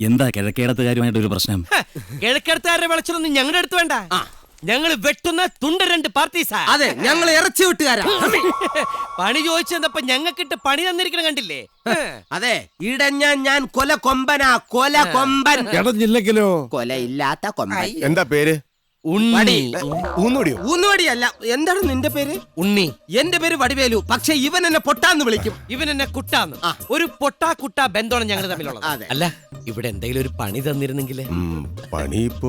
എന്താ കിഴക്കേടത്തുകാരുമായിട്ടൊരു പ്രശ്നം? കിഴക്കേടത്തുകാരുടെ വിളിച്ചൊന്നും ഞങ്ങളുടെ അടുത്ത് വേണ്ട. ഞങ്ങള് വെട്ടുന്ന തുണ്ട 2 പാർട്ടീസാ. അതെ, ഞങ്ങൾ ഇറച്ചി വിട്ടുകാരാ. പണി ചോദിച്ചപ്പോ ഞങ്ങൾക്കിട്ട് പണി തന്നിരിക്കണ കണ്ടില്ലേ? അതെ, ഇടഞ്ഞ ഞാൻ കൊല കൊമ്പനാ, കൊല കൊമ്പൻ. ഇടഞ്ഞില്ലെങ്കിലോ? കൊലയില്ലാത്ത കൊമ്പൻ. എന്താ പേര്? ഉണ്ണി. ഊന്നുവടിയോ? ഊന്നുവടിയല്ല. എന്താണ് നിന്റെ പേര്? ഉണ്ണി. എന്റെ പേര് വടിവേലു. പക്ഷെ ഇവൻ എന്നെ പൊട്ടാന്ന് വിളിക്കും. ഇവൻ എന്നെ കുട്ടാന്ന്. ഒരു പൊട്ടാ കുട്ടാ ബന്ധമാണ് ഞങ്ങൾ തമ്മിലുള്ളത്. അതെ. അല്ല, ഇവിടെ എന്തെങ്കിലും ഒരു പണി തന്നിരുന്നെങ്കിലേ. പണി ഇപ്പോ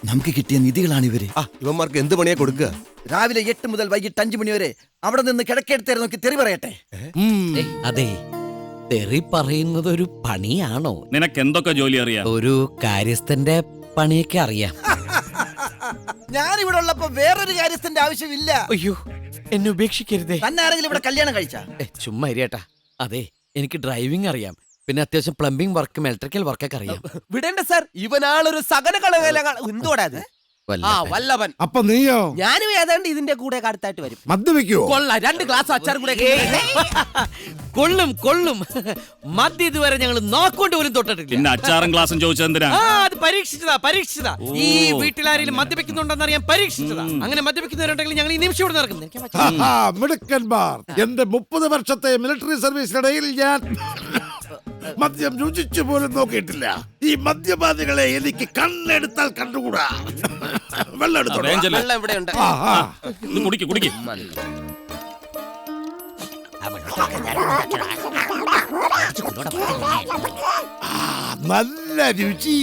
നമുക്ക് കിട്ടിയ നിധികളാണ് ഇവര്. ഇവന്മാർക്ക് എന്ത് പണിയാ കൊടുക്കുക? രാവിലെ 8 മുതൽ വൈകിട്ട് 5 മണി വരെ അവിടെ നിന്ന് കിഴക്കെടുത്തേരെ നോക്കി തെറി പറയട്ടെ. അതെ, തെറി പറയുന്നത് ഒരു പണിയാണോ? നിനക്ക് എന്തൊക്കെ ജോലി അറിയാം? ഒരു കാര്യസ്ഥന്റെ പണിയൊക്കെ അറിയാം. ഞാൻ ഇവിടെ ഉള്ളപ്പോ വേറൊരു കാര്യത്തിന്റെ ആവശ്യമില്ല. അയ്യോ, എന്നെ ഉപേക്ഷിക്കരുതേ. തന്നെ ആരെങ്കിലും ഇവിടെ കല്യാണം കഴിച്ച? ചുമ്മാ ഇരിയട്ടാ. അതെ, എനിക്ക് ഡ്രൈവിംഗ് അറിയാം. പിന്നെ അത്യാവശ്യം പ്ലംബിംഗ് വർക്കും ഇലക്ട്രിക്കൽ വർക്കൊക്കെ അറിയാം. വിടേണ്ട സാർ, ഇവനാളൊരു സകല കളകല. എന്തുവാടാ അത്? വല്ലഭൻ. അപ്പൊ നീയോ? ഞാനും ഏതാണ്ട് ഇതിന്റെ കൂടെ അടുത്തായിട്ട് വരും. മദ്യപിക്കോ? കൊള്ള 2 ഗ്ലാസ് അച്ചാർ കൂടെ. കൊള്ളും കൊള്ളും. മദ്യം ഇതുവരെ ഞങ്ങൾ നോക്കൊണ്ട് പോലും തൊട്ടിട്ടില്ല. പിന്നെ അച്ചാറും ഗ്ലാസും ചോദിച്ചത് എന്തിനാ? അത് പരീക്ഷിച്ചതാ. ഈ വീട്ടിലാരെങ്കിലും മദ്യപിക്കുന്നുണ്ടെന്ന് അറിയാൻ പരീക്ഷിച്ചതാ. അങ്ങനെ മദ്യപിക്കുന്നവരുണ്ടെങ്കിൽ ഞങ്ങൾ ഈ നിമിഷം ഇവിടെ നടക്കുന്നത്. മിടുക്കന്മാർ. എന്റെ 30 വർഷത്തെ മിലിറ്ററി സർവീസിനിടയിൽ ഞാൻ മദ്യം രുചിച്ചു പോലും നോക്കിയിട്ടില്ല. ഈ മദ്യപാനികളെ എനിക്ക് കണ്ണെടുത്താൽ കണ്ടുകൂടാ. വെള്ളം എടുത്തോ. വെള്ളം ഇവിടെ ഉണ്ട്. കുടിക്ക്. നല്ല രുചി.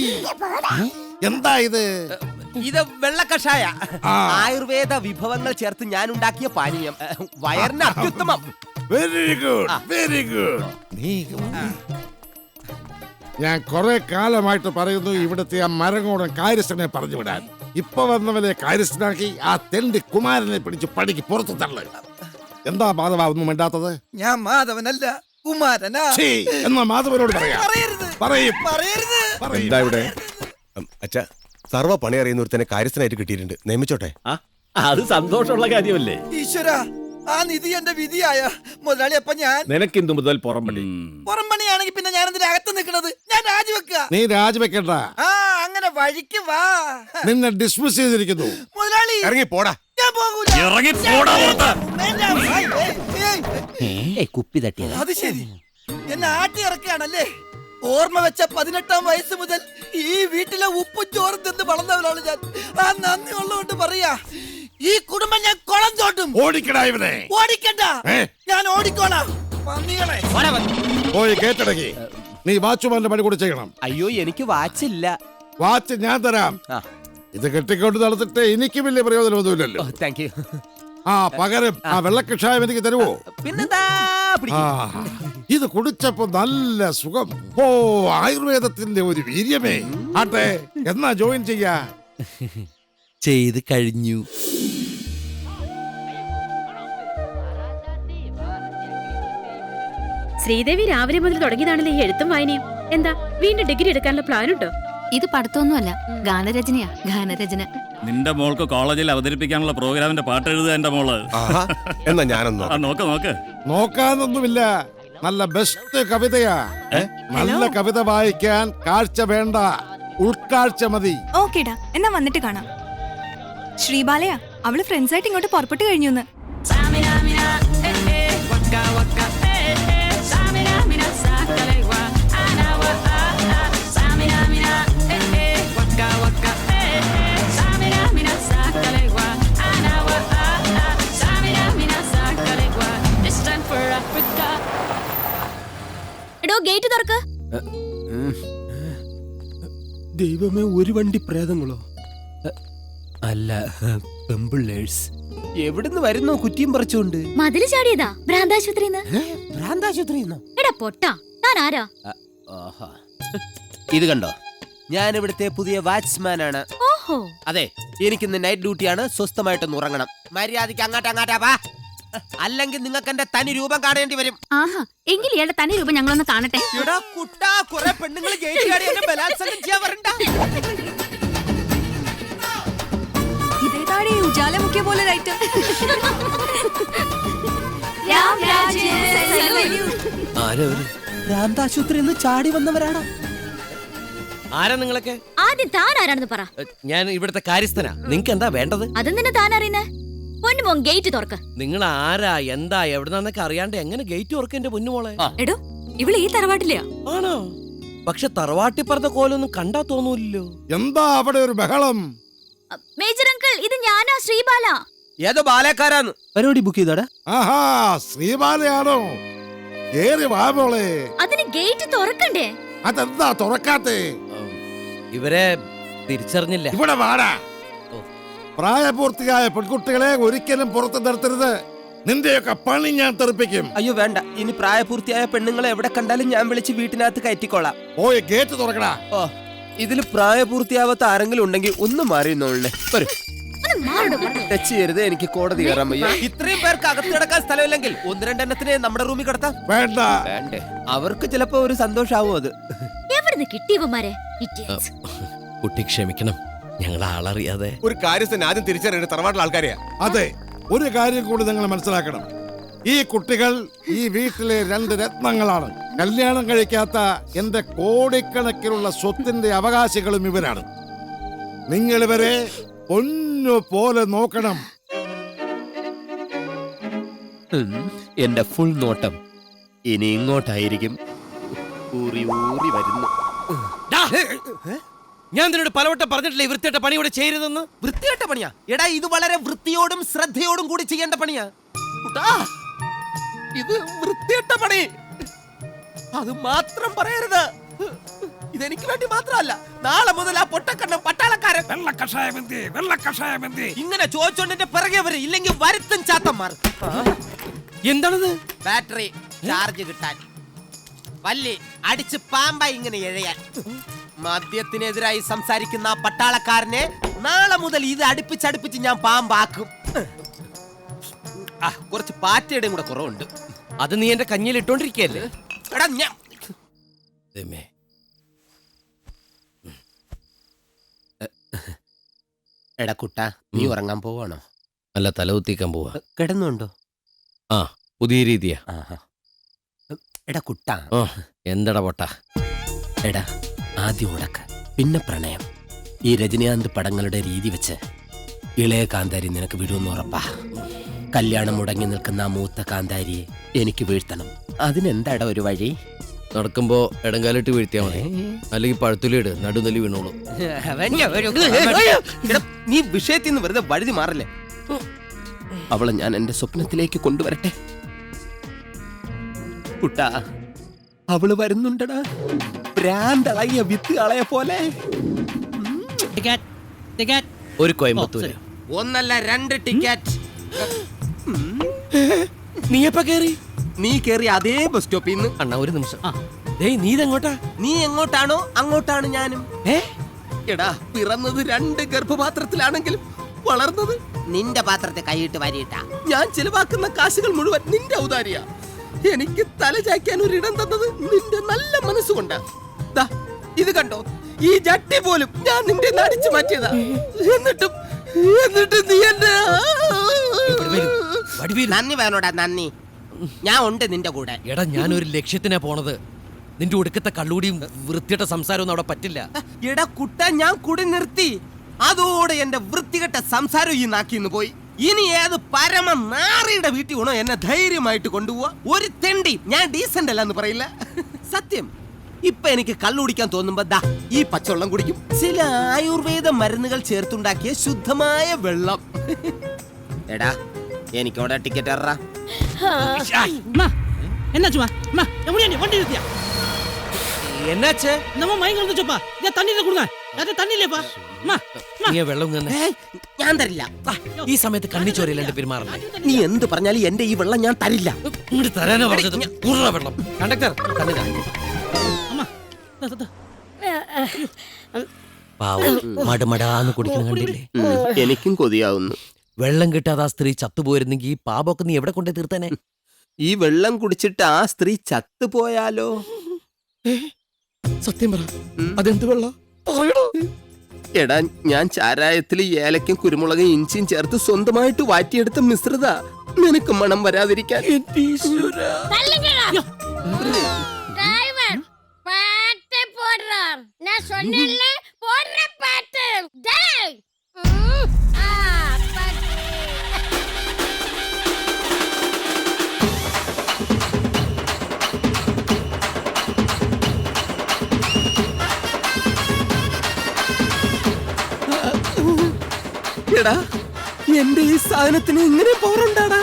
എന്താ ഇത്? ഇത് വെള്ള കഷായ. ആയുർവേദ വിഭവങ്ങൾ ചേർത്ത് ഞാൻ ഉണ്ടാക്കിയ പാനീയം. വയറിന് അത്യുത്തമം. Very good. ഞാൻ കുറെ കാലമായിട്ട് പറയുന്നു ഇവിടുത്തെ ആ മരങ്ങോടൻ കാര്യസ്ഥനെ പറഞ്ഞു വിടാൻ. ഇപ്പൊ വന്നവനെ കാര്യസ്ഥനാക്കി ആ തെണ്ടി കുമാരനെ പിടിച്ച് പടിക്ക് പുറത്തു തള്ളു. എന്താ മാധവ ഒന്നും വേണ്ടാത്തത്? ഞാൻ മാധവനല്ല, കുമാരനാ. എന്നാ മാധവനോട് പറയാം. പറയും. എന്താ ഇവിടെ? അച്ഛാ, സർവ്വ പണി അറിയുന്ന ഒരുത്തനെ കാര്യസ്ഥനായിട്ട് കിട്ടിയിട്ടുണ്ട്. നിയമിച്ചോട്ടെ. അത് സന്തോഷമുള്ള കാര്യമല്ലേ? ഈശ്വരാ, ആ നിധി എന്റെ വിധിയായ മുതലാളി. അപ്പൊ ഞാൻ നിനക്ക് ഇന്നു മുതൽ പുറംപണി. പുറംപണിയാണെങ്കിൽ പിന്നെ ഞാൻ എന്തിനാ അകത്ത് നിൽക്കുന്നത്? ഞാൻ രാജിവെക്കുക. നീ രാജിവെക്കണ്ട. അങ്ങനെ വഴിക്ക് വാ. നിന്നെ ഡിസ്മിസ് ചെയ്തിരിക്കുന്നു. മുതലാളി ഇറങ്ങി പോടാ. ഞാൻ പോകൂല. കുപ്പി തട്ടിയത്. അത് ശരി, എന്നെ ആട്ടി ഇറക്കുകയാണല്ലേ. ഓർമ്മ വെച്ച 18-ാം വയസ്സ് മുതൽ ഈ വീട്ടിലെ ഉപ്പും ചോറും തിന്ന് വളർന്നവരാണ് ഞാൻ. ആ നന്ദി ഉള്ളതുകൊണ്ട് പറയാ, ഈ കുടുംബം ഞാൻ കുളം തോട്ടും. ഓടിക്കടാ ഇവനെ. ഓടിക്കണ്ട, ഞാൻ ഓടിക്കോളാം. പോയി കേട്ടടങ്ങി. നീ വാച്ചുമാന്റെ പണി കൂടി ചെയ്യണം. അയ്യോ, എനിക്ക് വാച്ചില്ല. വാച്ച് ഞാൻ തരാം. ഇത് കെട്ടിക്കൊണ്ട് നടത്തിട്ട് എനിക്ക് വലിയ പ്രയോജനമൊന്നുമില്ലല്ലോ. Thank you. പകരം ആ വെള്ളക്കഷായം എനിക്ക് തരുവോ? പിന്നെന്താ? ഇത് കുടിച്ചപ്പോ നല്ല സുഖം. ആയുർവേദത്തിന്റെ ഒരു വീര്യമേ. ആട്ടെ, എന്നാ ജോയിൻ ചെയ്യാ? ചെയ്ത് കഴിഞ്ഞു. ശ്രീദേവി രാവിലെ മുതൽ തുടങ്ങിയതാണല്ലോ ഈ എഴുത്തും വായനയും. എന്താ വീണ്ടും ഡിഗ്രി എടുക്കാനുള്ള പ്ലാനുണ്ടോ? ഇത് പഠിത്തമൊന്നുമല്ല, ഗാനരചനയാ. ഗാനരചന. നിന്റെ മോൾക്ക് കോളേജിൽ അവതരിപ്പിക്കാനുള്ള പ്രോഗ്രാമിന്റെ പാട്ട് എഴുതുക എന്റെ മോള്. എന്നാ ഞാനൊന്നോ? നോക്ക്. നോക്കാനൊന്നുമില്ല, നല്ല ബെസ്റ്റ് കവിതയാ. നല്ല കവിത വായിക്കാൻ കാഴ്ച വേണ്ട, ഉൾക്കാഴ്ച മതി. ഓക്കേടാ, എന്നാ വന്നിട്ട് കാണാം. ശ്രീബാലയാ, അവള് ഫ്രണ്ട്സായിട്ട് ഇങ്ങോട്ട് പുറപ്പെട്ടു കഴിഞ്ഞു. ഗേറ്റ് തുറക്ക്. ദൈവമേ, ഒരു വണ്ടി പ്രേതങ്ങളോ? അല്ല, പെമ്പിള്ളേഴ്സ്. എവിടുന്ന് വരുന്നോ കുറ്റിയും പറിച്ചോണ്ട്? മതില് ചാടിയതാ ഭ്രാന്താശുപത്രിന്ന്. ഭ്രാന്താശുപത്രിന്നോ? എടാ പൊട്ടാ, ഞാൻ ആരാ? ഇത് കണ്ടോ, ഞാൻ ഇവിടുത്തെ പുതിയ വാച്ച്മാൻ ആണ്. ഓഹോ. അതെ, എനിക്കിന്ന് നൈറ്റ് ഡ്യൂട്ടിയാണ്. സ്വസ്ഥമായിട്ടൊന്ന് ഉറങ്ങണം. മര്യാദയ്ക്ക് അങ്ങാട്ടാ വാ, അല്ലെങ്കിൽ നിങ്ങൾക്ക് എന്റെ തനി രൂപം കാണേണ്ടി വരും. ആഹാ, എങ്കിൽ ഇയാളുടെ തനി രൂപം ഞങ്ങളൊന്ന് കാണട്ടെ. കുറെ പെണ്ണുങ്ങൾ ഗേറ്റ് ചാടി എന്നെ ബലാത്സംഗം ചെയ്യാൻ വരണ്ട. ഇതേതാടി ഉജാലമുക്കിയ പോലെ ലൈറ്റ്. ഭ്രാന്താശുപത്രിയിൽ നിന്ന് ചാടി വന്നവരാണ്. ആരാ നിങ്ങളൊക്കെ? ആദ്യം താൻ ആരാണെന്ന് പറ. ഞാൻ ഇവിടുത്തെ കാര്യസ്ഥനാ. നിങ്ങൾക്ക് എന്താ വേണ്ടത്? അതും തന്നെ താൻ അറിയുന്നേ. പൊന്നുമോൻ ഗേറ്റ് തുറക്ക. നിങ്ങൾ ആരാ, എന്താ, എവിടുന്നൊക്കെ അറിയാണ്ട് എങ്ങനെ ഗേറ്റ് തുറക്ക എന്റെ പൊന്നുമോളെ? എടോ, ഇവിടെ ഈ തറവാട്ടിലെയാ. ആണോ? പക്ഷെ തറവാട്ടി പറഞ്ഞ കോലൊന്നും കണ്ടാ തോന്നൂല്ലോ. എന്താ അവിടെ ഒരു ബഹളം? മേജർ അങ്കിൾ, ഇത് ഞാനാ ശ്രീബാല. ഏതോ ബാലക്കാരാന്ന് പരിപാടി ബുക്ക് ചെയ്തോടാ. ആഹാ, ശ്രീബാലയാണോ? കേറി വാ മോളെ. അതിന് ഗേറ്റ് തുറക്കണ്ടേ? അതെന്താ തുറക്കാത്തെ? ഇവരെ തിരിച്ചറിഞ്ഞില്ല. ഇവിടെ വാടാ. പ്രായപൂർത്തിയായ പെൺകുട്ടികളെ ഒരിക്കലും പുറത്ത് നിർത്തരുത്. നിന്റെയൊക്കെ പണി ഞാൻ തെറിപ്പിക്കും. അയ്യോ വേണ്ട, ഇനി പ്രായപൂർത്തിയായ പെണ്ണുങ്ങളെ എവിടെ കണ്ടാലും ഞാൻ വിളിച്ച് വീട്ടിനകത്ത് കയറ്റിക്കോളാം. പോയി ഗേറ്റ് തുറക്കടാ. ഓ, ഇതിൽ പ്രായപൂർത്തിയാവാത്ത ആരെങ്കിലും ഉണ്ടെങ്കിൽ ഒന്ന് മാറിയുന്നോളെ. ടച്ച് ചെയ്യരുത്, എനിക്ക് കോടതി കയറാൻ വയ്യ. ഇത്രയും പേർക്ക് അകത്ത് കിടക്കാൻ സ്ഥലമില്ലെങ്കിൽ 1-2 എണ്ണത്തിനെ നമ്മുടെ റൂമിൽ കിടത്താം. വേണ്ട. വേണ്ടേ? അവർക്ക് ചിലപ്പോ ഒരു സന്തോഷാവും അത്. എവിടുന്ന് കിട്ടിയവന്മാരെ? കുട്ടി ക്ഷമിക്കണം, ഞങ്ങൾ ആളറിയാതെ. ഒരു കാര്യസ്ഥൻ ആദ്യം തിരിച്ചറിയുന്ന തറവാട്ടിലെ ആൾക്കാരെയാ. അതെ, ഒരു കാര്യം കൂടി നിങ്ങൾ മനസ്സിലാക്കണം. ഈ കുട്ടികൾ ഈ വീട്ടിലെ 2 രത്നങ്ങളാണ്. കല്യാണം കഴിക്കാത്ത എന്റെ കോടിക്കണക്കിനുള്ള സ്വത്തിന്റെ അവകാശികളും ഇവരാണ്. നിങ്ങൾ ഇവരെ പൊന്നു പോലെ നോക്കണം. എന്റെ ഫുൾ നോട്ടം ഇനി ഇങ്ങോട്ടായിരിക്കും. ഊറി ഊറി വരുന്നു. ഞാൻ നിന്നോട് പലവട്ടം പറഞ്ഞിട്ടില്ലേ വൃത്തിയായിട്ട പണി ഇവിടെ ചെയ്യരുതെന്ന്? വൃത്തികെട്ട പണിയാ എടാ, ഇത് വളരെ വൃത്തിയോടും ശ്രദ്ധയോടും കൂടി ചെയ്യേണ്ട പണിയാ. ഇത് വൃത്തികെട്ട പണി, അത് മാത്രം പറയരുത്. ഇതെനിക്ക് വേണ്ടി മാത്രമല്ല, നാളെ മുതൽ ആ പൊട്ടക്കണ്ണം പട്ടാളക്കാരൻ ഇങ്ങനെ ചോദിച്ചോണ്ടിന്റെ പിറകെ വരും. ഇല്ലെങ്കിൽ വരുത്തും ചാത്തന്മാർ. എന്താണത്? ബാറ്ററി ചാർജ് കിട്ടാൻ വല്ലി അടിച്ച് പാമ്പായി ഇങ്ങനെ എഴയാൻ. മദ്യത്തിനെതിരായി സംസാരിക്കുന്ന ആ പട്ടാളക്കാരനെ നാളെ മുതൽ ഇത് അടുപ്പിച്ചടുപ്പിച്ച് ഞാൻ പാമ്പാക്കും. കുറച്ച് പാറ്റയുടെയും കൂടെ കുറവുണ്ട്. അത് നീ എന്റെ കഞ്ഞിയിൽ ഇട്ടോണ്ടിരിക്കല്ലേ? എടാ ഞാൻ എടാ കുട്ട, നീ ഉറങ്ങാൻ പോവാണോ? അല്ല, തലകുത്തിക്കാൻ പോവാ. കിടന്നുണ്ടോ? ആ, പുതിയ രീതിയാ. എടാ കുട്ട. എന്തടാ പൊട്ട? എടാ, ആദ്യം ഉടക്ക്, പിന്നെ പ്രണയം. ഈ രജനീകാന്ത് പടങ്ങളുടെ രീതി വെച്ച് ഇളയ കാന്താരി നിനക്ക് വിടുമെന്ന് ഉറപ്പാ. കല്യാണം മുടങ്ങി നിൽക്കുന്ന ആ മൂത്ത കാന്താരിയെ എനിക്ക് വീഴ്ത്തണം. അതിനെന്താടാ ഒരു വഴി? നടക്കുമ്പോ ഇടങ്കാലിട്ട് വീഴ്ത്തിയാ മതി, അല്ലെങ്കിൽ പഴത്തുലിട് നടുനെല്ലി വീണോളൂ. നീ വിഷയത്തിൽ നിന്ന് വെറുതെ വഴുതി മാറില്ലേ? അവളെ ഞാൻ എന്റെ സ്വപ്നത്തിലേക്ക് കൊണ്ടുവരട്ടെ. കുട്ടാ, അവള് വരുന്നുണ്ടടാ, ഭ്രാന്തളയ വിത്ത് കളയ പോലെ. ഒരു കോയമ്പത്തൂര് 1 അല്ല 2 ടിക്കറ്റ്. നീ എപ്പ കേറി? നീ കേറി അതേ ബസ് സ്റ്റോപ്പിൽ നിന്ന്. അണ്ണാ, ഒരു നിമിഷം. നീ ഇതെങ്ങോട്ടാ? നീ എങ്ങോട്ടാണോ അങ്ങോട്ടാണ് ഞാനും. എടാ, പിറന്നത് 2 ഗർഭപാത്രത്തിലാണെങ്കിലും വളർന്നത് നിന്റെ പാത്രത്തെ കൈയിട്ട് വാരിയിട്ടാ. ഞാൻ ചിലവാക്കുന്ന കാശുകൾ മുഴുവൻ നിന്റെ ഔദാര്യ. എനിക്ക് തല ചായ്ക്കാൻ ഒരിടം തന്നത് നിന്റെ നല്ല മനസ്സുകൊണ്ടാ. ദാ, ഇത് കണ്ടോ, ഈ ജട്ടി പോലും ഞാൻ നിന്റെ നടിച്ചു മാറ്റിയതാ. എന്നിട്ടും നീ എന്നെ നന്ദി വേണോടാ, നന്ദി. ഞാൻ ഉണ്ട് നിന്റെ കൂടെ. എടാ, ഞാൻ ഒരു ലക്ഷ്യത്തിനാ പോണത്. നിന്റെ ഒടുക്കത്തെ കള്ളൂടിയും വൃത്തിയുടെ സംസാരമൊന്നും അവിടെ പറ്റില്ല. എടാ കുട്ട, ഞാൻ കുടി നിർത്തി. അതോടെ എന്റെ വൃത്തികെട്ട സംസാരം ഈ നാക്കിന്ന് പോയി. ഇനി ഏത് പരമ നാറിയുടെ വീട്ടിൽ വേണോ എന്നെ ധൈര്യമായിട്ട് കൊണ്ടുപോവാ. ഒരു തെണ്ടി ഞാൻ ഡീസന്റ് അല്ലെന്ന് പറയില്ല. സത്യം, ഇപ്പൊ എനിക്ക് കള്ളുടിക്കാൻ തോന്നുമ്പോ ദാ ഈ പച്ചവെള്ളം കുടിക്കും. ചില ആയുർവേദ മരുന്നുകൾ ചേർത്തുണ്ടാക്കിയ ശുദ്ധമായ വെള്ളം. എടാ, എനിക്കോടെ ടിക്കറ്റ് എറാ. എന്നാച്ചേ? ഞാൻ തരില്ല. ഈ സമയത്ത് കണ്ണിച്ചോരയിലെ പെരുമാറല്ലേ? നീ എന്ത് പറഞ്ഞാലും എന്റെ ഈ വെള്ളം ഞാൻ തരില്ല. ഇങ്ങോട്ട് തരാനോ പറഞ്ഞത്? വെള്ളം കണ്ടക്ടർ മടുമടാന്ന് കുടിക്കണം കണ്ടില്ലേ? എനിക്കും കൊതിയാവുന്നു. വെള്ളം കിട്ടാതെ ആ സ്ത്രീ ചത്തുപോയിരുന്നെങ്കിൽ ഈ പാപമൊക്കെ നീ എവിടെ കൊണ്ടേ തീർത്തേനെ? ഈ വെള്ളം കുടിച്ചിട്ട് ആ സ്ത്രീ ചത്തുപോയാലോ? സത്യം പറ, അതെന്ത് വെള്ളം? എടാ, ഞാൻ ചാരായത്തിൽ ഏലക്കും കുരുമുളകും ഇഞ്ചിയും ചേർത്ത് സ്വന്തമായിട്ട് വാറ്റിയെടുത്ത മിശ്രിത. നിനക്ക് മണം വരാതിരിക്കാൻ. சொன்னேன்ல போடுற பாட்டு டேய் എടാ എന്റെ ഈ സാധനത്തിന് ഇങ്ങനെ പോറുണ്ടാടാ.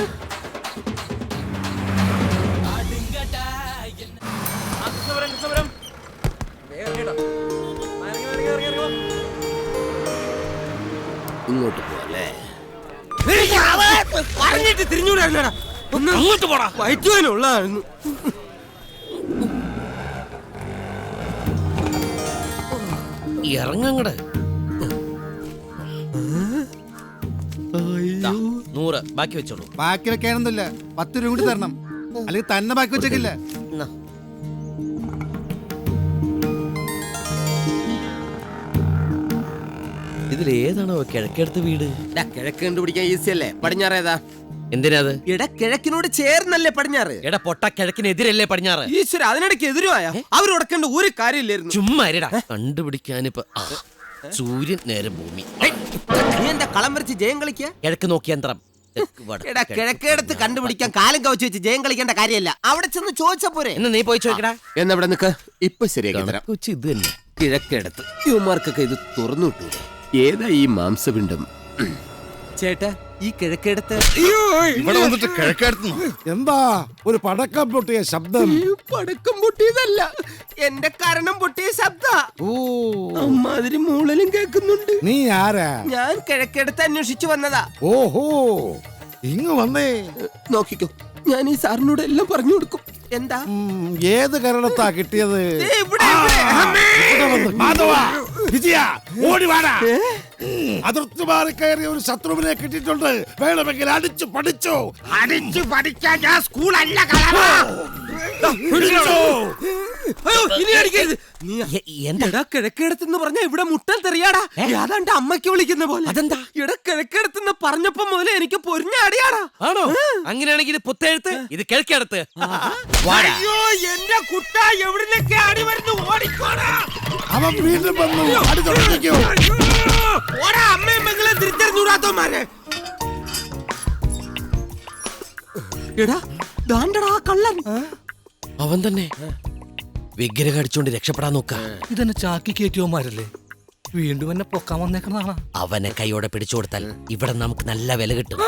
ഇങ്ങോട്ട് പോവല്ലേ? പറഞ്ഞിട്ട് തിരിഞ്ഞൂടാ. ഒന്ന് അങ്ങോട്ട് പോടാ. വയറ്റുവാനുള്ളതായിരുന്നു. ഇറങ്ങങ്ങട് 100 ബാക്കി വെച്ചോളൂ. ബാക്കി വെക്കാനൊന്നുമില്ല, 10 രൂപ കൂടി തരണം, അല്ലെങ്കിൽ തന്നെ ബാക്കി വെച്ചേക്കില്ല. ഇതിലേതാണോ കിഴക്കെടുത്ത വീട്? കിഴക്ക് കണ്ടുപിടിക്കാൻ ഈസി അല്ലേ? പടിഞ്ഞാറേതാ? എന്തിനാത്? എടാ കിഴക്കിനോട് ചേർന്നല്ലേ പടിഞ്ഞാറ്? എടാ പൊട്ട കിഴക്കിനെതിരല്ലേ പടിഞ്ഞാറ്? ഈശ്വര, അതിനിടയ്ക്ക് എതിരുമായ അവർ ഉടക്കേണ്ട ഒരു കാര്യമില്ലായിരുന്നു. ചുമ്മാ കണ്ടുപിടിക്കാനിപ്പോ സൂര്യൻ നേരെ ഭൂമി. നീ എന്താ കളം വരച്ച് ജയം കളിക്കുക? കിഴക്ക് നോക്കി യന്ത്രം. എടാ കിഴക്കേടത്ത് കണ്ടുപിടിക്കാൻ കാലം കവച്ച് വെച്ച് ജയം കളിക്കേണ്ട കാര്യമല്ല, അവിടെ ചെന്ന് ചോദിച്ചാ പോരെ. എന്നാ നീ പോയി ചോദിക്കടാ. എന്നവിടെ നിക്ക്, ഇപ്പൊ ശരിയാക്കി തരാം. കൊച്ചി ഇത് തന്നെ. കിഴക്കേടത്ത് യുവമാർക്കൊക്കെ ഇത് തുറന്നു വിട്ടു. ഏതാ ഈ മാംസപിണ്ഡം? ചേട്ടാ, ഈ കിഴക്കേടത്ത് ഇവിടെ വന്നിട്ട് കിഴക്കടുത്തു എന്താ ഒരു പടക്കം പൊട്ടിയ ശബ്ദം? പടക്കം പൊട്ടിയതല്ല, എന്റെ കരണം പൊട്ടിയ ശബ്ദ. അമ്മാതിരി മൂളലും കേൾക്കുന്നുണ്ട്. നീ ആരാ? ഞാൻ കിഴക്കേടത്ത് അന്വേഷിച്ചു വന്നതാ. ഓഹോ, ഇങ്ങ് വന്നേ. നോക്കിക്കോ, ഞാൻ ഈ സാറിനോട് എല്ലാം പറഞ്ഞു കൊടുക്കും. എന്താ? ഏത് കരണത്താ കിട്ടിയത്? ദേ ഇവിടെ, ഇവിടെ. മാധവാ, വിജയ, ഓടി വാടാ. അതിർത്തി മാറി കയറിയ ഒരു ശത്രുവിനെ കിട്ടിയിട്ടുണ്ട്. വേണമെങ്കിൽ അടിച്ചു പഠിച്ചോ. അടിച്ചു പഠിക്കാൻ ഞാൻ സ്കൂളല്ല. എന്താ കിഴക്കേടത്തെന്ന് പറഞ്ഞ ഇവിടെ മുട്ടൽ തെറിയാടാ. ഏതാണ്ട് അമ്മയ്ക്ക് വിളിക്കുന്ന പോലെ. അതെന്താ? ഇവിടെ കിഴക്കേടത്തെന്ന് പറഞ്ഞപ്പോ മുതലേ എനിക്ക് പൊരിഞ്ഞ അടിയാടാ. ആണോ? അങ്ങനെയാണെങ്കിൽ ഇത് പുത്തെഴുത്ത്, ഇത് കിഴക്കെടുത്ത്. അയ്യോ, എന്റെ കുട്ട എവിടുന്നൊക്കെ അടി വരുന്നു, ഓടിക്കോടാ. അവൻ വീണ്ടും വന്നു. അടി തുടങ്ങിക്കോ. ഓടാ, അമ്മയും മകളെ തിരിച്ചറിഞ്ഞൂടാത്തോമാരെ. എടാ, ദാണ്ടടാ കള്ളൻ. അവൻ തന്നെ വിഗ്രഹം അടിച്ചോണ്ട് രക്ഷപ്പെടാൻ നോക്ക. ഇതെന്നെ ചാക്കി കയറ്റിയോമാരല്ലേ? വീണ്ടും എന്നെ പൊക്കാൻ വന്നേക്കുന്നതാണ്. അവനെ കൈയോടെ പിടിച്ചു കൊടുത്താൽ ഇവിടെ നമുക്ക് നല്ല വില കിട്ടും.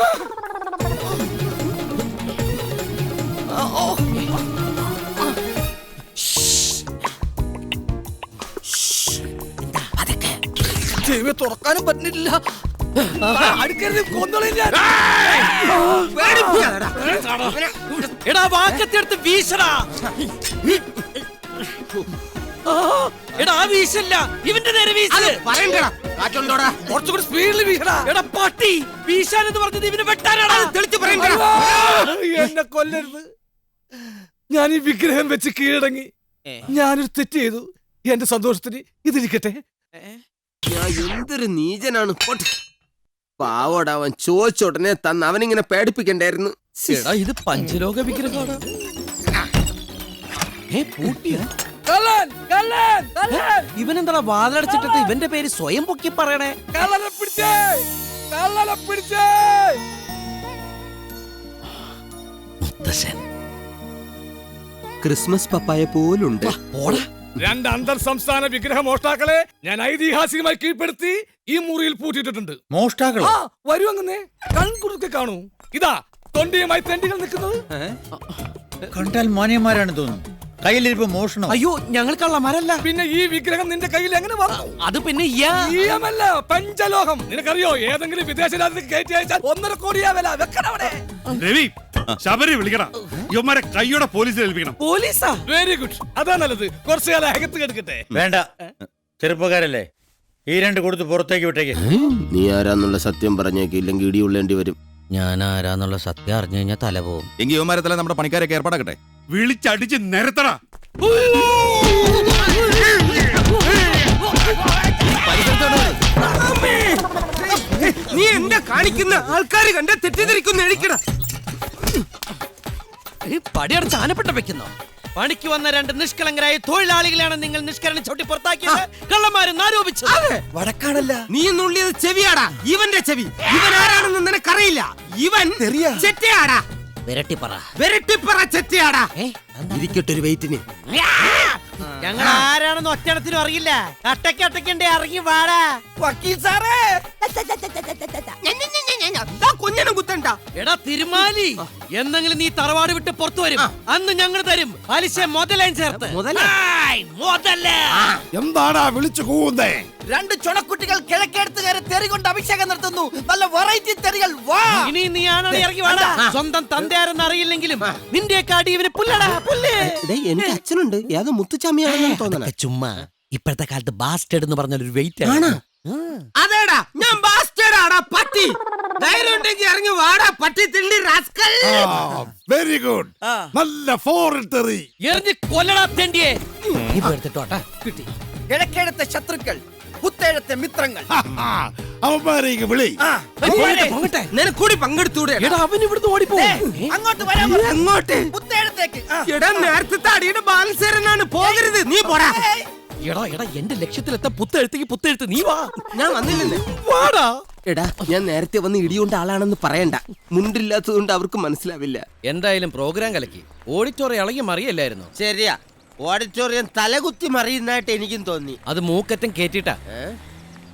ചെവി തുറക്കാനും പറ്റുന്നില്ല. അടുക്കരുത്, കൊന്നോളില്ല. എടാ വാക്കത്തെടുത്ത് വീശടാ. എടാ ആ വീശല്ല, ഇവന്റെ നേരെ വീശ്. പറയണ്ടടാ, കാറ്റുണ്ടോടാ. കുറച്ചുകൂടി സ്പീഡിൽ വീശടാ. എടാ പട്ടി, വീശാൻ എന്ന് പറഞ്ഞത് ഇവന് വെട്ടാനാണ്. തെളിച്ച് പറയണ്ടടാ. എന്നെ കൊല്ലരുത്. ഞാൻ ഈ വിഗ്രഹം വെച്ച് കീഴടങ്ങി. ഞാനൊരു തെറ്റ് ചെയ്തു. എന്റെ സന്തോഷത്തിന് ഇതിരിക്കട്ടെ. ഞാൻ എന്തൊരു നീചനാണ്. പാവോടാ, അവൻ ചോദിച്ചോടനെ തന്ന് അവനിങ്ങനെ പേടിപ്പിക്കണ്ടായിരുന്നു. എടാ ഇത് പഞ്ചലോക വിഗ്രഹമാണ്. ഇവനെന്താ വാതിലടച്ചിട്ടിട്ട് ഇവന്റെ പേര് സ്വയം പൊക്കി പറയണേ? മുത്തശ്ശൻ ക്രിസ്മസ് പപ്പായ പോലുണ്ട്. രണ്ട് അന്തർ സംസ്ഥാന വിഗ്രഹ മോഷ്ടാക്കളെ ഞാൻ ഐതിഹാസികമായി കീഴ്പ്പെടുത്തി ഈ മുറിയിൽ പൂട്ടിയിട്ടുണ്ട്. മോഷ്ടാക്കൾ വരൂ, അങ്ങനെ കൺകുറുക്കെ കാണൂ. ഇതാ തൊണ്ടിയുമായി തെണ്ടികൾ നിൽക്കുന്നത്. കണ്ടാൽ മാന്യന്മാരാണ് തോന്നുന്നു. കയ്യിലിരിപ്പ് മോഷണം. അയ്യോ, ഞങ്ങൾ കള്ളന്മാരല്ല. പിന്നെ ഈ വിഗ്രഹം നിന്റെ കയ്യിൽ എങ്ങനെ വന്നു? അത് പിന്നെ ഈയമല്ല, പഞ്ചലോഹം. നിനക്കറിയോ, ഏതെങ്കിലും വിദേശ രാജ്യത്തേക്ക് കയറ്റി അയച്ചാൽ 1.5 കോടിയാ വില. വെക്കണവിടെ. രവി, ശബരി വിളിക്കടാ. ഇവന്മാരെ കൈയോടെ പോലീസിൽ ഏൽപ്പിക്കണം. പോലീസാ? വെരി ഗുഡ്, അതാ നല്ലത്. കുറച്ചു കാലം അകത്ത് കിടക്കട്ടെ. വേണ്ട, ചെറുപ്പക്കാരല്ലേ, ഈ 2 കൊടുത്ത് പുറത്തേക്ക് വിട്ടേക്ക്. നീ ആരാന്നുള്ള സത്യം പറഞ്ഞേക്ക്, ഇല്ലെങ്കിൽ ഇടിയുള്ളേണ്ടി വരും. ഞാൻ ആരാന്നുള്ള സത്യം അറിഞ്ഞു കഴിഞ്ഞാൽ തല പോവും. എങ്കിൽ ഇവന്മാരെ തല നമ്മുടെ പണിക്കാരൊക്കെ ഏർപ്പാടാക്കട്ടെ. വിളിച്ചടിച്ച് നിരത്തടാ. നീ എന്താ കാണിക്കുന്ന? ആൾക്കാര് കണ്ട തെറ്റിദ്ധരിക്കുന്ന എഴുക്കട. പടിയടച്ച് ആനപ്പെട്ട വെക്കുന്നോ? പണിക്ക് വന്ന 2 നിഷ്കളങ്കരായ തൊഴിലാളികളാണ് നിങ്ങൾ നിഷ്കരണം ചവിട്ടി പുറത്താക്കിയത്, കള്ളന്മാരെന്ന് ആരോപിച്ചത്. വടക്കാണല്ല. നീ നുള്ളിയത് ചെവിയാടാ, ഇവന്റെ ചെവി. ഇവൻ ആരാണെന്ന് നിനക്കറിയില്ല. ഇവൻ ചെറ്റയാടാ, വെരട്ടിപ്പറ ചെറ്റയാടാ. ഇരിക്കട്ടെ ഒരു വെയിറ്റിന്. ഞങ്ങൾ ആരാണെന്ന് ഒറ്റണത്തിനും അറിയില്ല. അട്ടക്കണ്ടേ ഇറങ്ങി വാടാ. വക്കീൽ സാറേ, കുഞ്ഞനും കുത്തണ്ട. എടാ തിരുമാലി, എന്തെങ്കിലും നീ തറവാട് വിട്ട് പുറത്തു വരും, അന്ന് ഞങ്ങൾ തരും പലിശ മുതലേം ചേർത്ത്. എന്താടാ വിളിച്ചു കൂവുന്നേ? 2 ചുണക്കുട്ടികൾ കിഴക്കെടുത്ത് കയറി തെറി കൊണ്ട് അഭിഷേകം നടത്തുന്നു. നല്ല വെറൈറ്റി തെറികൾ. വാ. ഇനി നീ ആണോ ഇറങ്ങി വാടാ. സ്വന്തം തന്തയാരെന്ന് അറിയില്ലെങ്കിലും നിന്റെ കാടി ഇവന് പുല്ലടാ പുല്ല്. എനിക്ക് അച്ഛനുണ്ട്, ഏതോ മുത്തുച്ചാമിയാണെന്ന് തോന്നണ. ചുമ്മാ ഇപ്പോഴത്തെ കാലത്ത് ബാസ്റ്റേഡ് എന്ന് പറഞ്ഞ ഒരു വെയിറ്റ് ആണ്. അതേടാ, ഞാൻ ബാസ്റ്റേഡാടാ പട്ടി. ധൈര്യം ഉണ്ടെങ്കിൽ ഇറങ്ങി വാടാ പട്ടി തിണ്ടി റാസ്കൽ. Very good. നല്ല ഫോറിൻ തെറി. എറിഞ്ഞ് കൊല്ലടാ തെണ്ടിയെ. എടുത്തിട്ടോട്ടാ കിട്ടി. കിഴക്കെടുത്ത ശത്രുക്കൾ, കുത്തേഴത്തെ മിത്രങ്ങൾ. അവന്മാരേക്ക് വിളി. നിനക്ക് കൂടി പങ്കെടുത്തൂടെ? അവൻ ഇവിടുന്ന് ഓടിപ്പോ. അങ്ങോട്ട് വരാം. അങ്ങോട്ട് കുത്തേഴത്തേക്ക്. എടാ, നേരത്തെ അടിയുടെ ബാലൻസേരനാണ്, പോകരുത്. നീ പോടാ. എടാ എന്റെ ലക്ഷ്യത്തിലെത്ത പുത്തെഴുത്ത് നീ വാ. ഞാൻ വന്നില്ലെന്ന് വാടാ. എടാ, ഞാൻ നേരത്തെ വന്ന് ഇടിയോണ്ട ആളാണെന്ന് പറയണ്ട. മുണ്ടില്ലാത്തതുകൊണ്ട് അവർക്ക് മനസ്സിലാവില്ല. എന്തായാലും പ്രോഗ്രാം കലക്കി. ഓഡിറ്റോറിയം ഇളകി മറിയല്ലായിരുന്നു. ശരിയാ, ഓഡിറ്റോറിയം തലകുത്തി മറിയുന്നതായിട്ട് എനിക്കും തോന്നി. അത് മൂക്കറ്റം കേറ്റിട്ടാ.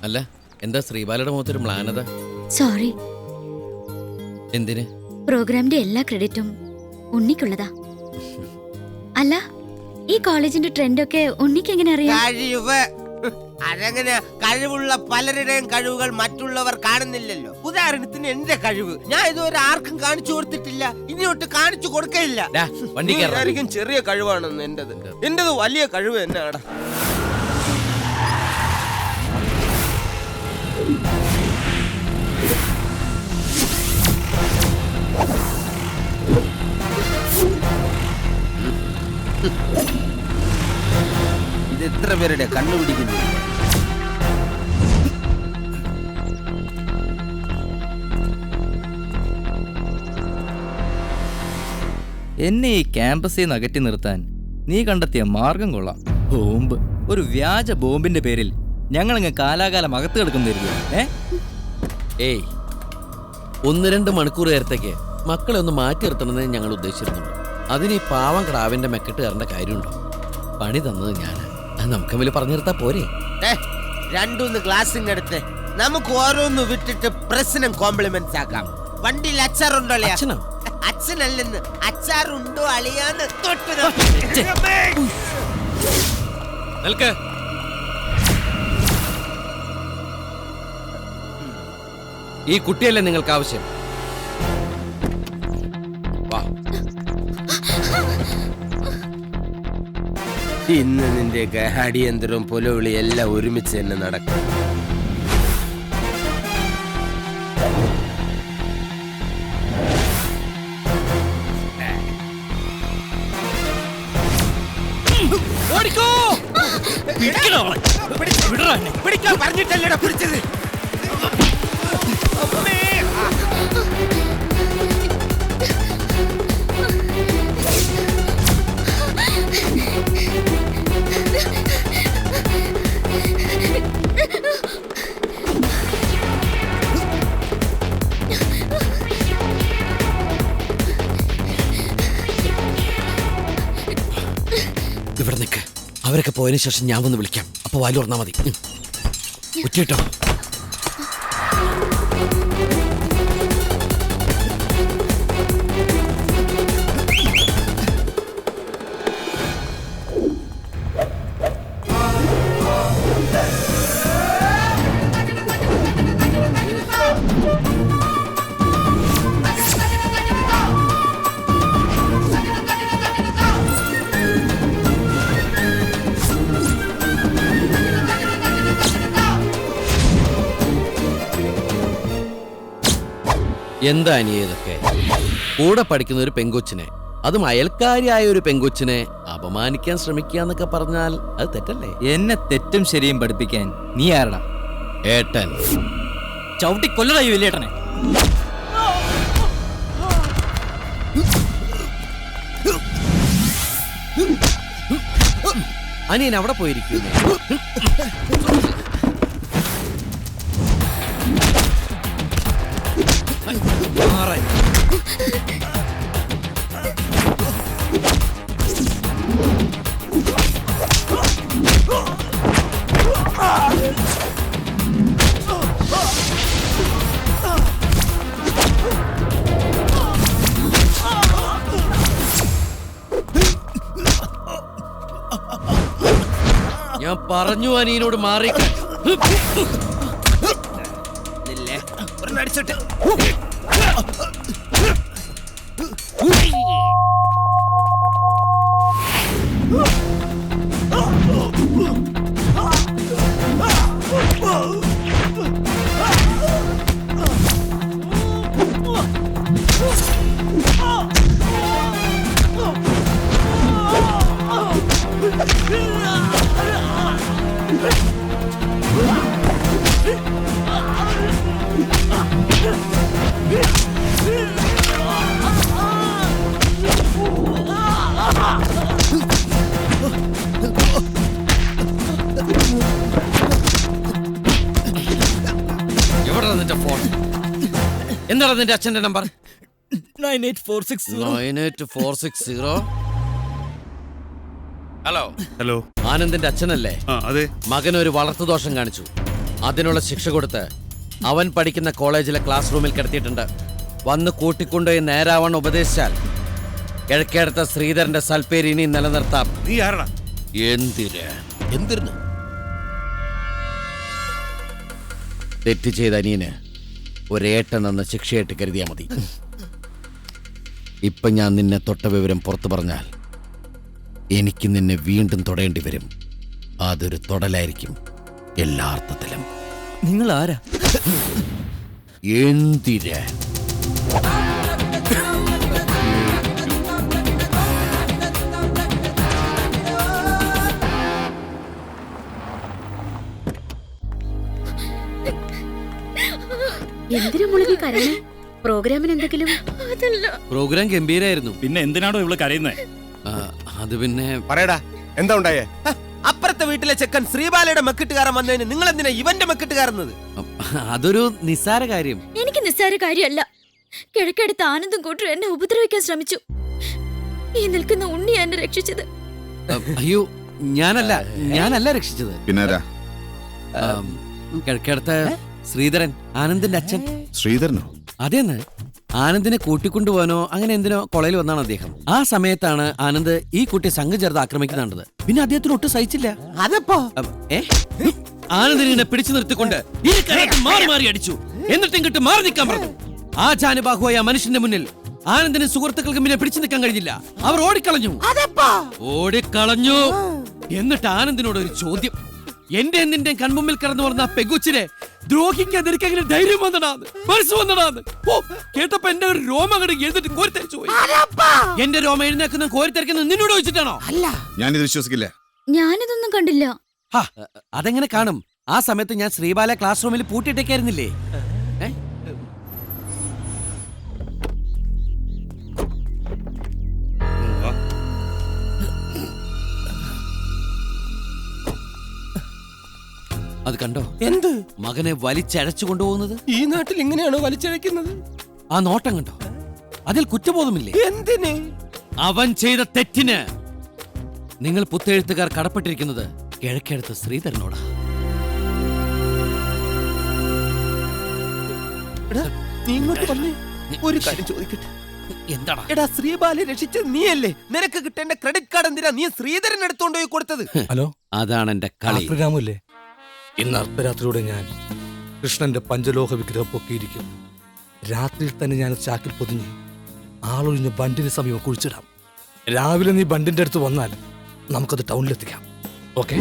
അല്ല, എന്താ ശ്രീബാലയുടെ മുഖത്തൊരു മ്ലാനത? സോറി. എന്തിന്? പ്രോഗ്രാമിന്റെ എല്ലാ ക്രെഡിറ്റും ഉണ്ണിക്കുള്ളതാ. അല്ല, ഈ കോളേജിന്റെ ട്രെൻഡൊക്കെ ഉണ്ണിക്ക് എങ്ങനെ അറിയാം? കഴിവ്. അതെങ്ങനെ? കഴിവുള്ള പലരുടെയും കഴിവുകൾ മറ്റുള്ളവർ കാണുന്നില്ലല്ലോ. ഉദാഹരണത്തിന് എന്റെ കഴിവ് ഞാൻ ഇതുവരെ ആർക്കും കാണിച്ചു കൊടുത്തിട്ടില്ല, ഇനിയോട്ട് കാണിച്ചു കൊടുക്കയില്ല. ആയിരിക്കും ചെറിയ കഴിവാണെന്ന്. എന്റേത് വലിയ കഴിവ് തന്നെയാടാ. ഇത് എത്ര പേരുടെ കണ്ണുപിടിക്കുന്നു. എന്നെ ഈ ക്യാമ്പസിൽ നിന്ന് അകറ്റി നിർത്താൻ നീ കണ്ടെത്തിയ മാർഗം കൊള്ളാം. ബോംബ്. ഒരു വ്യാജ ബോംബിന്റെ പേരിൽ ഞങ്ങളങ്ങ് കാലാകാലം അകത്ത് കിടക്കുന്നതായിരിക്കും. ഏയ്, 1-2 മണിക്കൂർ നേരത്തേക്ക് മക്കളെ ഒന്ന് മാറ്റി നിർത്തണമെന്ന് ഞങ്ങൾ ഉദ്ദേശിച്ചിരുന്നുള്ളൂ. അതിന് ഈ പാവം ക്രാവിന്റെ മെക്കെട്ട് കയറേണ്ട കാര്യമുണ്ടോ? പണി തന്നത് ഞാൻ. അത് നമുക്ക് തമ്മിൽ പറഞ്ഞു നിർത്താ പോരെ? 2 ഗ്ലാസിങ് എടുത്ത് നമുക്ക് ഓരോന്ന് വിട്ടിട്ട് പ്രശ്നം കോംപ്ലിമെന്റ്സ് ആക്കാം. വണ്ടിയിൽ അച്ചാറുണ്ടോ? അച്ഛനോ? അച്ഛനല്ലെന്ന്, അച്ചാറുണ്ടോ അളിയാന്ന് തൊട്ട്. നിൽക്ക്. ഈ കുട്ടിയല്ലേ നിങ്ങൾക്ക് ആവശ്യം? വാ. ഇന്ന് നിന്റെ അടിയന്തരവും പുലവിളി എല്ലാം ഒരുമിച്ച് തന്നെ നടക്കും. പിടിക്കാൻ പറഞ്ഞിട്ടല്ലേടാ പിടിച്ചത്. ഇവിടെ നിൽക്ക്. അവരൊക്കെ പോയതിനു ശേഷം ഞാൻ വന്ന് വിളിക്കാം. അപ്പൊ വാല് തുറന്നാ മതി. ഉറ്റിട്ടോ. എന്താ ഇതൊക്കെ? കൂടെ പഠിക്കുന്ന ഒരു പെങ്കൊച്ചിനെ, അതും അയൽക്കാരിയായ ഒരു പെങ്കൊച്ചിനെ അപമാനിക്കാൻ ശ്രമിക്കുക എന്നൊക്കെ പറഞ്ഞാൽ അത് തെറ്റല്ലേ? എന്നെ തെറ്റും ശരിയും പഠിപ്പിക്കാൻ നീ ആരടാ? ഏട്ടൻ. ചവിട്ടി കൊല്ലടായി വലിയേട്ടനെ. അനിയൻ അവിടെ പോയിരിക്കുന്നു. ഞാൻ പറഞ്ഞു അനിയനോട് മാറിക്കാൻ. അടിച്ചിട്ട് എവിടാ നിന്റെ ഫോൺ? എന്താണ് നിന്റെ അച്ഛന്റെ നമ്പർ? 98460. Hello hello. ആനന്ദിന്റെ അച്ഛനല്ലേ? അതെ. മകനൊരു വളർത്തുദോഷം കാണിച്ചു. അതിനുള്ള ശിക്ഷ കൊടുത്ത് അവൻ പഠിക്കുന്ന കോളേജിലെ ക്ലാസ് റൂമിൽ കിടത്തിയിട്ടുണ്ട്. വന്ന് കൂട്ടിക്കൊണ്ടുപോയി നേരാവണ്ണം ഉപദേശിച്ചാൽ കിഴക്കേടത്ത ശ്രീധരന്റെ സൽപ്പേര് ഇനി നിലനിർത്താം. നീ ആരടാ? എന്തിന് തെറ്റ് ചെയ്ത അനിയന് ഒരേട്ടൻ എന്ന ശിക്ഷയായിട്ട് കരുതിയാ മതി. ഇപ്പൊ ഞാൻ നിന്നെ തൊട്ട വിവരം പുറത്തു പറഞ്ഞാൽ എനിക്ക് നിന്നെ വീണ്ടും തൊടേണ്ടി വരും. അതൊരു തൊടലായിരിക്കും എല്ലാ അർത്ഥത്തിലും. നിങ്ങൾ ആരാ? എന്തിന്? എന്തിനാ മുളകി കരയണേ? പ്രോഗ്രാമിന് എന്തെങ്കിലും? പ്രോഗ്രാം ഗംഭീരായിരുന്നു. പിന്നെ എന്തിനാണോ ഇവള് കരയുന്നേ? അത് പിന്നെ പറയടാ, എന്താ ഉണ്ടായേ? അപ്പുറത്തെ വീട്ടിലെ ചെക്കൻ ശ്രീബാലയുടെ മെക്കിട്ടുകാരൻ വന്നതിന് നിങ്ങൾ എന്തിനാ ഇവന്റെ മെക്കിട്ടുകാരുന്നത്? അതൊരു നിസ്സാര കാര്യം. എനിക്ക് നിസ്സാര കാര്യമല്ല. കിഴക്കടുത്ത് ആനന്ദം കൂട്ടർ എന്നെ ഉപദ്രവിക്കാൻ ശ്രമിച്ചു. ഈ നിൽക്കുന്ന ഉണ്ണിയാ എന്നെ രക്ഷിച്ചത്. അയ്യോ, ഞാനല്ല രക്ഷിച്ചത്. പിന്നാരാ? കിഴക്കേടത്ത് ശ്രീധരൻ, ആനന്ദിന്റെ അച്ഛൻ. ശ്രീധരനോ? അതേന്ന്. ആനന്ദിനെ കൂട്ടിക്കൊണ്ടുപോകാനോ അങ്ങനെ എന്തിനോ കോളേജിൽ വന്നാണ് അദ്ദേഹം. ആ സമയത്താണ് ആനന്ദ് ഈ കുട്ടി സംഘം ചേർത്ത് ആക്രമിക്കുന്നുണ്ടത്. പിന്നെ അദ്ദേഹത്തിന് ഒട്ടും സഹിച്ചില്ല. അതപ്പോ ആനന്ദിനെ പിടിച്ചു നിർത്തിക്കൊണ്ട് മാറി മാറി അടിച്ചു. എന്നിട്ടും ഇങ്ങോട്ട് മാറി നിൽക്കാൻ പറഞ്ഞു. ആ ജാനുബാഹുവായ മനുഷ്യന്റെ മുന്നിൽ ആനന്ദിന് സുഹൃത്തുക്കൾക്ക് പിന്നെ പിടിച്ചു നിൽക്കാൻ കഴിഞ്ഞില്ല. അവർ ഓടിക്കളഞ്ഞു. എന്നിട്ട് ആനന്ദിനോട് ഒരു ചോദ്യം. എന്റെ നിന്റെ കൺമുമ്പിൽ കടന്നു പറഞ്ഞ ആ പെഗുച്ചിനെ ദ്രോഹിക്കാൻ നിനക്ക് എങ്ങനെ ധൈര്യം വന്നടാന്ന്, മനസ്സ് വന്നടാന്ന്. ഓ, കേട്ടപ്പോ എന്റെ ഒരു രോമം അങ്ങോട്ട് എഴുതിട്ട് കോരിത്തരിച്ചു പോയി. എന്റെ രോമം എഴുന്നേക്കുന്ന കോരിത്തരിക്കുന്ന നിന്നോട് ചോദിച്ചിട്ടാണോ? അല്ല, ഞാനിത് വിശ്വസിക്കില്ല. ഞാനിതൊന്നും കണ്ടില്ല. അതെങ്ങനെ കാണും? ആ സമയത്ത് ഞാൻ ശ്രീബാല ക്ലാസ് റൂമിൽ പൂട്ടിയിട്ടേക്കായിരുന്നില്ലേ? അത് കണ്ടോ? എന്ത്? മകനെ വലിച്ചഴച്ചു കൊണ്ടുപോകുന്നത്. ഈ നാട്ടിൽ ഇങ്ങനെയാണോ വലിച്ചഴക്കുന്നത്? ആ നോട്ടം കണ്ടോ? അതിൽ കുറ്റബോധമില്ലേ? എന്തിന്? അവൻ ചെയ്ത തെറ്റിന് നിങ്ങൾ പുത്തെഴുത്തുകാർ കടപ്പെട്ടിരിക്കുന്നത് കിഴക്കേടത്ത് ശ്രീധരനോടാ. നീ ഇങ്ങോട്ട് വന്നേ, ഒരു കാര്യം ചോദിക്കട്ടെ. എന്താടാ? എടാ, ശ്രീബാലെ രക്ഷിച്ചത് നീയല്ലേ? നിനക്ക് കിട്ടേണ്ട ക്രെഡിറ്റ് കാർഡ് എന്തിനാ നീ ശ്രീധരൻ എടുത്തോണ്ട് പോയി കൊടുത്തത്? ഹലോ, അതാണ് എന്റെ കളി. രാമല്ലേ? ഇന്ന് അർദ്ധരാത്രിയോടെ ഞാൻ കൃഷ്ണന്റെ പഞ്ചലോഹ വിഗ്രഹം പൊക്കിയിരിക്കും. രാത്രിയിൽ തന്നെ ഞാൻ ചാക്കിൽ പൊതിഞ്ഞ് ആളൊഴിഞ്ഞ് ബണ്ടിന് സമീപം കുഴിച്ചിടാം. രാവിലെ നീ ബണ്ടിന്റെ അടുത്ത് വന്നാൽ നമുക്കത് ടൗണിലെത്തിക്കാം. ഓക്കെ?